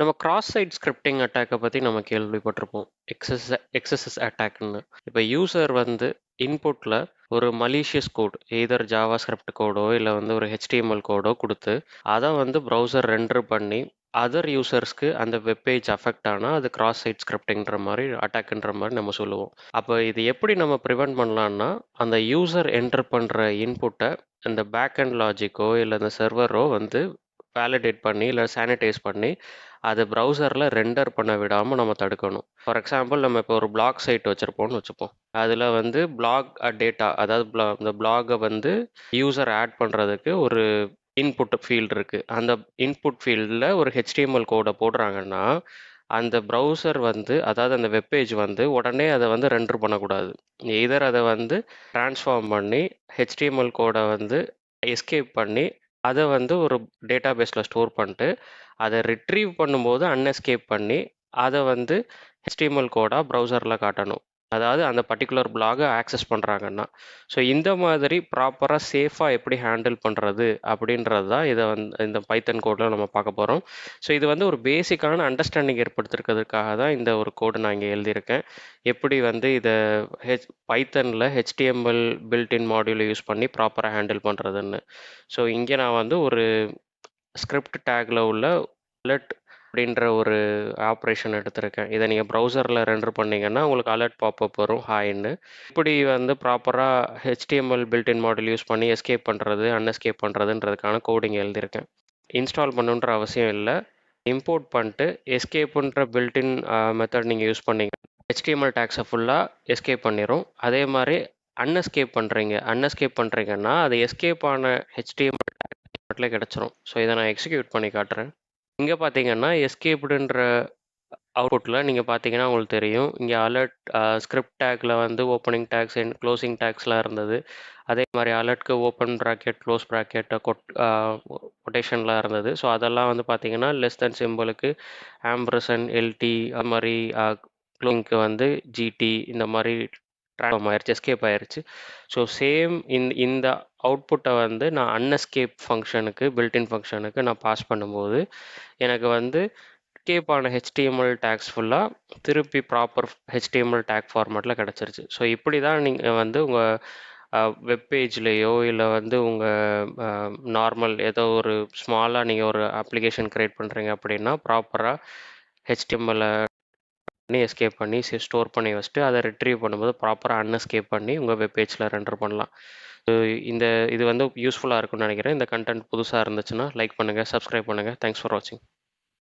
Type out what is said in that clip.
நம்ம cross side scripting அட்டாக்கை பற்றி நம்ம கேள்விப்பட்டிருப்போம். எக்ஸஸ் அட்டாக்னு. இப்போ யூசர் வந்து இன்புட்டில் ஒரு malicious code either JavaScript கோடோ இல்லை வந்து ஒரு HTML கோடோ கொடுத்து அதை வந்து ப்ரௌசர் ரெண்டர் பண்ணி அதர் யூசர்ஸ்க்கு அந்த வெப்பேஜ் அஃபெக்ட் ஆனால் அது கிராஸ் சைட் ஸ்கிரிப்டிங்கிற மாதிரி அட்டாக்ன்ற மாதிரி நம்ம சொல்லுவோம். அப்போ இது எப்படி நம்ம ப்ரிவென்ட் பண்ணலான்னா, அந்த யூசர் என்டர் பண்ணுற இன்புட்டை இந்த பேக் அண்ட் லாஜிக்கோ இல்லை இந்த சர்வரோ வந்து வேலிடேட் பண்ணி இல்லை சானிடைஸ் பண்ணி அதை ப்ரௌசரில் ரெண்டர் பண்ண விடாமல் நம்ம தடுக்கணும். ஃபார் எக்ஸாம்பிள் நம்ம இப்போ ஒரு பிளாக் சைட் வச்சுருப்போம்னு வச்சுப்போம். அதில் வந்து பிளாக் டேட்டா, அதாவது இந்த பிளாகை வந்து யூசர் ஆட் பண்ணுறதுக்கு ஒரு இன்புட் ஃபீல்டு இருக்குது. அந்த இன்புட் ஃபீல்டில் ஒரு HTML கோடை போடுறாங்கன்னா அந்த ப்ரௌசர் வந்து, அதாவது அந்த வெப்பேஜ் வந்து உடனே அதை வந்து ரெண்டர் பண்ணக்கூடாது. எய்தர் அதை வந்து ட்ரான்ஸ்ஃபார்ம் பண்ணி HTML கோடை வந்து எஸ்கேப் பண்ணி அதை வந்து ஒரு டேட்டா பேஸில் ஸ்டோர் பண்ணிட்டு அதை ரிட்ரீவ் பண்ணும்போது அன்எஸ்கேப் பண்ணி அதை வந்து HTML கோடாக ப்ரௌசரில் காட்டணும். அதாவது அந்த பர்டிகுலர் பிளாகை ஆக்சஸ் பண்ணுறாங்கன்னா. ஸோ இந்த மாதிரி ப்ராப்பராக சேஃபாக எப்படி ஹேண்டில் பண்ணுறது அப்படின்றது தான் இதை வந்து இந்த பைத்தன் கோடில் நம்ம பார்க்க போகிறோம். ஸோ இது வந்து ஒரு பேசிக்கான அண்டர்ஸ்டாண்டிங் ஏற்படுத்திருக்கிறதுக்காக தான் இந்த ஒரு கோடு நான் இங்கே எழுதியிருக்கேன். எப்படி வந்து இதை பைத்தனில் HTML பில்ட்இன் மாடியூலை யூஸ் பண்ணி ப்ராப்பராக ஹேண்டில் பண்ணுறதுன்னு. ஸோ இங்கே நான் வந்து ஒரு ஸ்கிரிப்ட் டேக்கில் உள்ள அலர்ட் அப்படின்ற ஒரு ஆப்ரேஷன் எடுத்திருக்கேன். இதை நீங்கள் ப்ரௌசரில் ரெண்டர் பண்ணிங்கன்னா உங்களுக்கு அலர்ட் பாப்அப் வரும், ஹாய்ன்னு. இப்படி வந்து ப்ராப்பராக HTML பில்ட்இன் மாடல் யூஸ் பண்ணி எஸ்கேப் பண்ணுறது அன்எஸ்கேப் பண்ணுறதுன்றதுக்கான கோடிங் எழுதியிருக்கேன். இன்ஸ்டால் பண்ணுன்ற அவசியம் இல்லை. இம்போர்ட் பண்ணிட்டு எஸ்கேப்புன்ற பில்ட்இன் மெத்தட் நீங்கள் யூஸ் பண்ணீங்க, HTML டேக்ஸை ஃபுல்லாக எஸ்கேப் பண்ணிடும். அதே மாதிரி அன்எஸ்கேப் பண்ணுறீங்கன்னா அது எஸ்கேப் ஆன HTML டேக் கிடச்சிரும். ஸோ இதை நான் எக்ஸிக்யூட் பண்ணி காட்டுறேன். இங்கே பார்த்தீங்கன்னா எஸ்கேப்டுன்ற அவுட்புட்டில் நீங்கள் பார்த்தீங்கன்னா உங்களுக்கு தெரியும், இங்கே அலர்ட் ஸ்கிரிப்ட் டேக்கில் வந்து ஓப்பனிங் டேக்ஸ் அண்ட் க்ளோசிங் டேக்ஸ்லாம் இருந்தது. அதே மாதிரி அலர்ட்க்கு ஓப்பன் ப்ராக்கெட் க்ளோஸ் ப்ராக்கெட் கொட்டேஷன்லாம் இருந்தது. ஸோ அதெல்லாம் வந்து பார்த்தீங்கன்னா லெஸ் தென் சிம்பிளுக்கு ஆம்பர்சன் LT அது மாதிரி க்ளோயிங்க்கு வந்து GT இந்த மாதிரி ட்ரான்ஸ்ஃபார்ம் ஆயிடுச்சு, எஸ்கேப் ஆயிடுச்சு. ஸோ சேம் இந்த அவுட்புட்டை வந்து நான் அன்எஸ்கேப் ஃபங்க்ஷனுக்கு பில்ட்இன் ஃபங்க்ஷனுக்கு நான் பாஸ் பண்ணும்போது எனக்கு வந்து எஸ்கேப் ஆன HTML டேக்ஸ் ஃபுல்லாக திருப்பி ப்ராப்பர் HTML டேக் ஃபார்மேட்டில் கிடச்சிருச்சு. ஸோ இப்படி தான் நீங்கள் வந்து உங்கள் வெப்பேஜ்லேயோ இல்லை வந்து உங்கள் நார்மல் ஏதோ ஒரு ஸ்மாலாக நீங்கள் ஒரு அப்ளிகேஷன் க்ரியேட் பண்ணுறீங்க அப்படின்னா ப்ராப்பராக HTML எஸ்கேப் பண்ணி ஸ்டோர் பண்ணி வச்சுட்டு அதை ரிட்ரீவ் பண்ணும்போது ப்ராப்பராக அன்எஸ்கேப் பண்ணி உங்கள் வெப்பேஜில் ரெண்டர் பண்ணலாம். இது வந்து யூஸ்ஃபுல்லாக இருக்கும்னு நினைக்கிறேன். இந்த கண்டென்ட் புதுசாக இருந்துச்சுன்னா லைக் பண்ணுங்கள், சப்ஸ்கிரைப் பண்ணுங்கள். தேங்க்ஸ் ஃபார் வாட்சிங்.